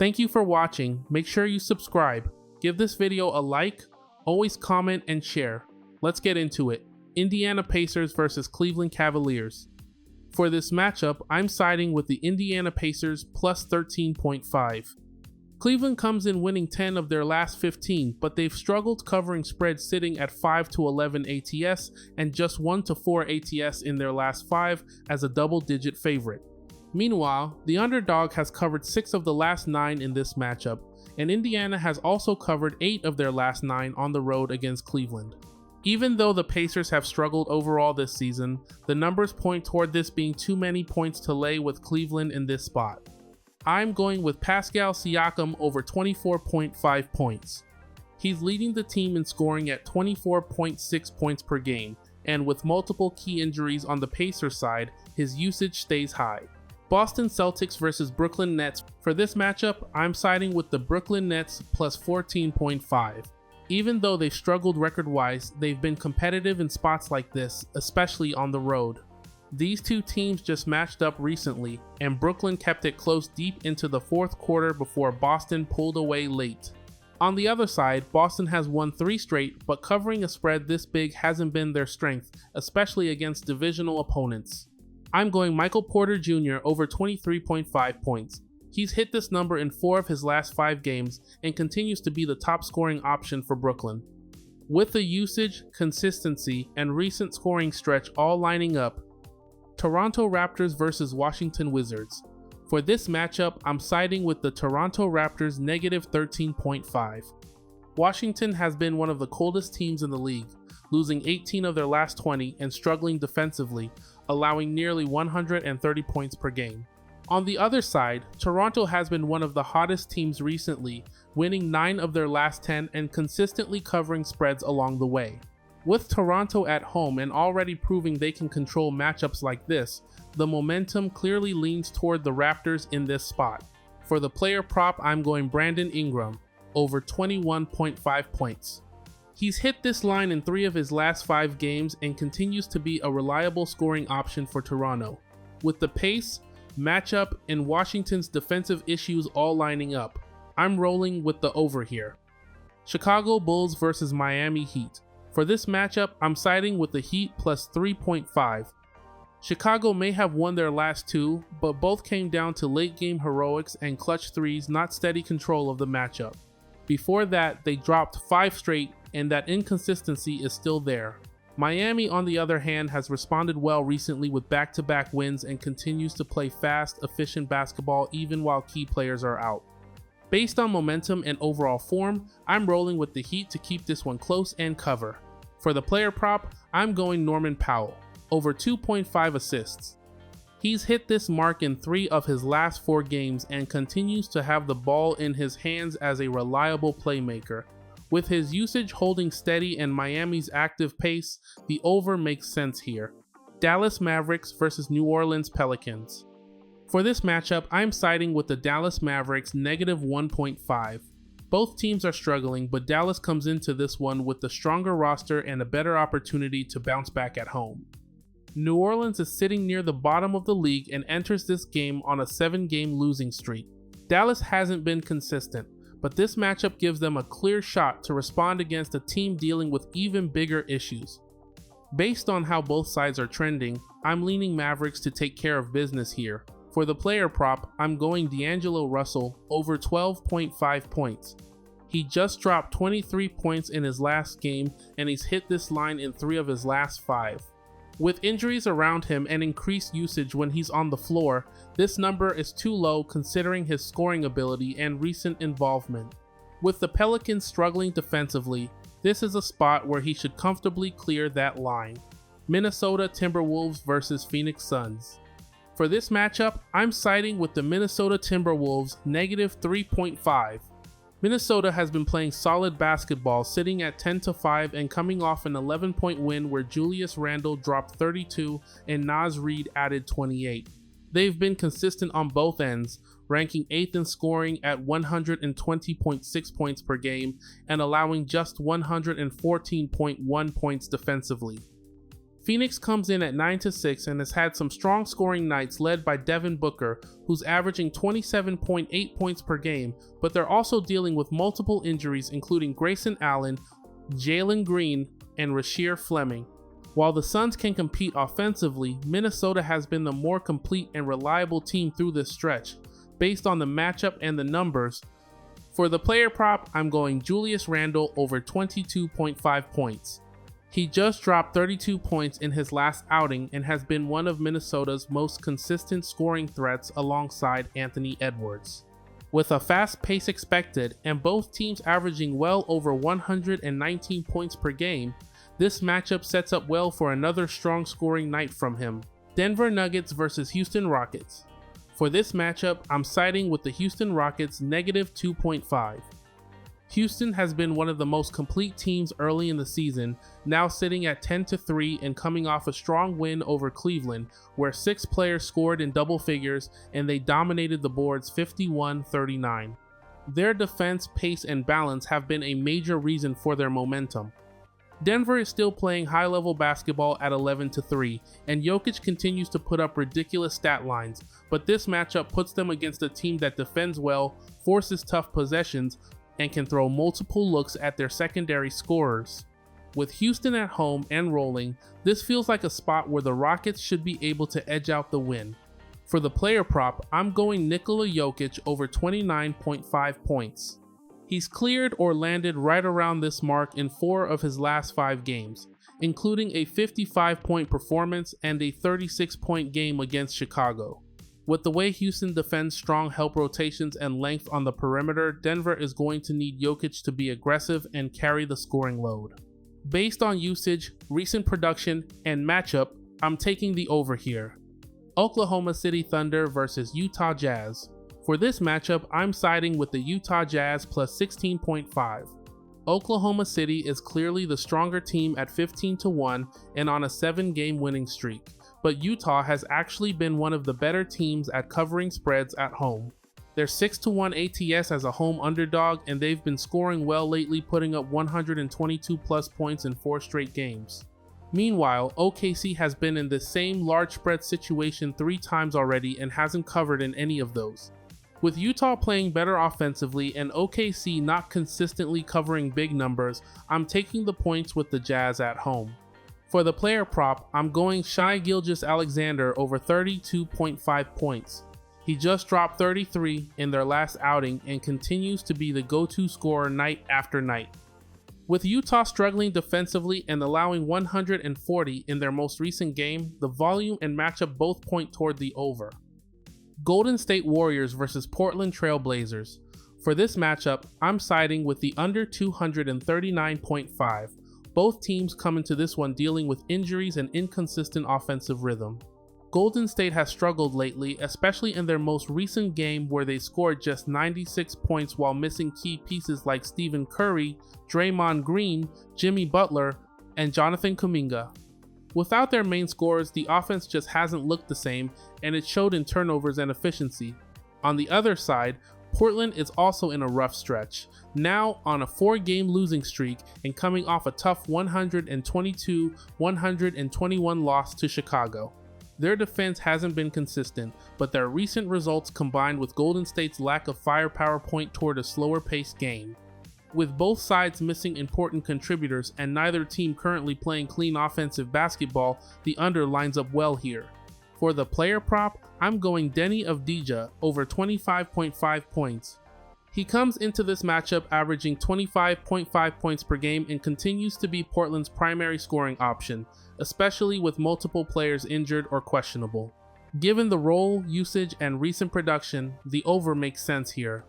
Thank you for watching. Make sure you subscribe. Give this video a like, always comment and share. Let's get into it. Indiana Pacers versus Cleveland Cavaliers. For this matchup, I'm siding with the Indiana Pacers plus 13.5. Cleveland comes in winning 10 of their last 15, but they've struggled covering spreads sitting at 5 to 11 ATS and just 1 to 4 ATS in their last 5 as a double-digit favorite. Meanwhile, the underdog has covered 6 of the last 9 in this matchup, and Indiana has also covered 8 of their last 9 on the road against Cleveland. Even though the Pacers have struggled overall this season, the numbers point toward this being too many points to lay with Cleveland in this spot. I'm going with Pascal Siakam over 24.5 points. He's leading the team in scoring at 24.6 points per game, and with multiple key injuries on the Pacers side, his usage stays high. Boston Celtics versus Brooklyn Nets. For this matchup, I'm siding with the Brooklyn Nets plus 14.5. Even though they've struggled record-wise, they've been competitive in spots like this, especially on the road. These two teams just matched up recently, and Brooklyn kept it close deep into the fourth quarter before Boston pulled away late. On the other side, Boston has won 3 straight, but covering a spread this big hasn't been their strength, especially against divisional opponents. I'm going Michael Porter Jr. over 23.5 points. He's hit this number in 4 of his last 5 games and continues to be the top scoring option for Brooklyn. With the usage, consistency, and recent scoring stretch all lining up, Toronto Raptors versus Washington Wizards. For this matchup, I'm siding with the Toronto Raptors negative 13.5. Washington has been one of the coldest teams in the league, losing 18 of their last 20 and struggling defensively, allowing nearly 130 points per game. On the other side, Toronto has been one of the hottest teams recently, winning 9 of their last 10 and consistently covering spreads along the way. With Toronto at home and already proving they can control matchups like this, the momentum clearly leans toward the Raptors in this spot. For the player prop, I'm going Brandon Ingram, over 21.5 points. He's hit this line in 3 of his last 5 games and continues to be a reliable scoring option for Toronto. With the pace, matchup, and Washington's defensive issues all lining up, I'm rolling with the over here. Chicago Bulls versus Miami Heat. For this matchup, I'm siding with the Heat plus 3.5. Chicago may have won their last 2, but both came down to late game heroics and clutch threes, not steady control of the matchup. Before that, they dropped 5 straight, and that inconsistency is still there. Miami, on the other hand, has responded well recently with back-to-back wins and continues to play fast, efficient basketball even while key players are out. Based on momentum and overall form, I'm rolling with the Heat to keep this one close and cover. For the player prop, I'm going Norman Powell, over 2.5 assists. He's hit this mark in 3 of his last 4 games and continues to have the ball in his hands as a reliable playmaker. With his usage holding steady and Miami's active pace, the over makes sense here. Dallas Mavericks versus New Orleans Pelicans. For this matchup, I'm siding with the Dallas Mavericks negative 1.5. Both teams are struggling, but Dallas comes into this one with the stronger roster and a better opportunity to bounce back at home. New Orleans is sitting near the bottom of the league and enters this game on a 7-game losing streak. Dallas hasn't been consistent, but this matchup gives them a clear shot to respond against a team dealing with even bigger issues. Based on how both sides are trending, I'm leaning Mavericks to take care of business here. For the player prop, I'm going D'Angelo Russell over 12.5 points. He just dropped 23 points in his last game, and he's hit this line in 3 of his last 5. With injuries around him and increased usage when he's on the floor, this number is too low considering his scoring ability and recent involvement. With the Pelicans struggling defensively, this is a spot where he should comfortably clear that line. Minnesota Timberwolves versus Phoenix Suns. For this matchup, I'm siding with the Minnesota Timberwolves negative 3.5. Minnesota has been playing solid basketball, sitting at 10-5 and coming off an 11-point win where Julius Randle dropped 32 and Naz Reid added 28. They've been consistent on both ends, ranking 8th in scoring at 120.6 points per game and allowing just 114.1 points defensively. Phoenix comes in at 9-6 and has had some strong scoring nights led by Devin Booker, who's averaging 27.8 points per game, but they're also dealing with multiple injuries including Grayson Allen, Jalen Green, and Rasheer Fleming. While the Suns can compete offensively, Minnesota has been the more complete and reliable team through this stretch. Based on the matchup and the numbers, for the player prop, I'm going Julius Randle over 22.5 points. He just dropped 32 points in his last outing and has been one of Minnesota's most consistent scoring threats alongside Anthony Edwards. With a fast pace expected and both teams averaging well over 119 points per game, this matchup sets up well for another strong scoring night from him. Denver Nuggets versus Houston Rockets. For this matchup, I'm siding with the Houston Rockets -2.5. Houston has been one of the most complete teams early in the season, now sitting at 10-3 and coming off a strong win over Cleveland, where 6 players scored in double figures and they dominated the boards 51-39. Their defense, pace, and balance have been a major reason for their momentum. Denver is still playing high-level basketball at 11-3, and Jokic continues to put up ridiculous stat lines, but this matchup puts them against a team that defends well, forces tough possessions, and can throw multiple looks at their secondary scorers. With Houston at home and rolling, this feels like a spot where the Rockets should be able to edge out the win. For the player prop, I'm going Nikola Jokic over 29.5 points. He's cleared or landed right around this mark in 4 of his last 5 games, including a 55-point performance and a 36-point game against Chicago. With the way Houston defends strong help rotations and length on the perimeter, Denver is going to need Jokic to be aggressive and carry the scoring load. Based on usage, recent production, and matchup, I'm taking the over here. Oklahoma City Thunder versus Utah Jazz. For this matchup, I'm siding with the Utah Jazz plus 16.5. Oklahoma City is clearly the stronger team at 15-1 and on a 7-game winning streak, but Utah has actually been one of the better teams at covering spreads at home. They're 6-1 ATS as a home underdog, and they've been scoring well lately, putting up 122 plus points in 4 straight games. Meanwhile, OKC has been in the same large spread situation 3 times already and hasn't covered in any of those. With Utah playing better offensively and OKC not consistently covering big numbers, I'm taking the points with the Jazz at home. For the player prop, I'm going Shai Gilgeous-Alexander over 32.5 points. He just dropped 33 in their last outing and continues to be the go-to scorer night after night. With Utah struggling defensively and allowing 140 in their most recent game, the volume and matchup both point toward the over. Golden State Warriors versus Portland Trail Blazers. For this matchup, I'm siding with the under 239.5. Both teams come into this one dealing with injuries and inconsistent offensive rhythm. Golden State has struggled lately, especially in their most recent game where they scored just 96 points while missing key pieces like Stephen Curry, Draymond Green, Jimmy Butler, and Jonathan Kuminga. Without their main scorers, the offense just hasn't looked the same, and it showed in turnovers and efficiency. On the other side, Portland is also in a rough stretch, now on a 4-game losing streak and coming off a tough 122-121 loss to Chicago. Their defense hasn't been consistent, but their recent results combined with Golden State's lack of firepower point toward a slower-paced game. With both sides missing important contributors and neither team currently playing clean offensive basketball, the under lines up well here. For the player prop, I'm going Denny Avdija over 25.5 points. He comes into this matchup averaging 25.5 points per game and continues to be Portland's primary scoring option, especially with multiple players injured or questionable. Given the role, usage, and recent production, the over makes sense here.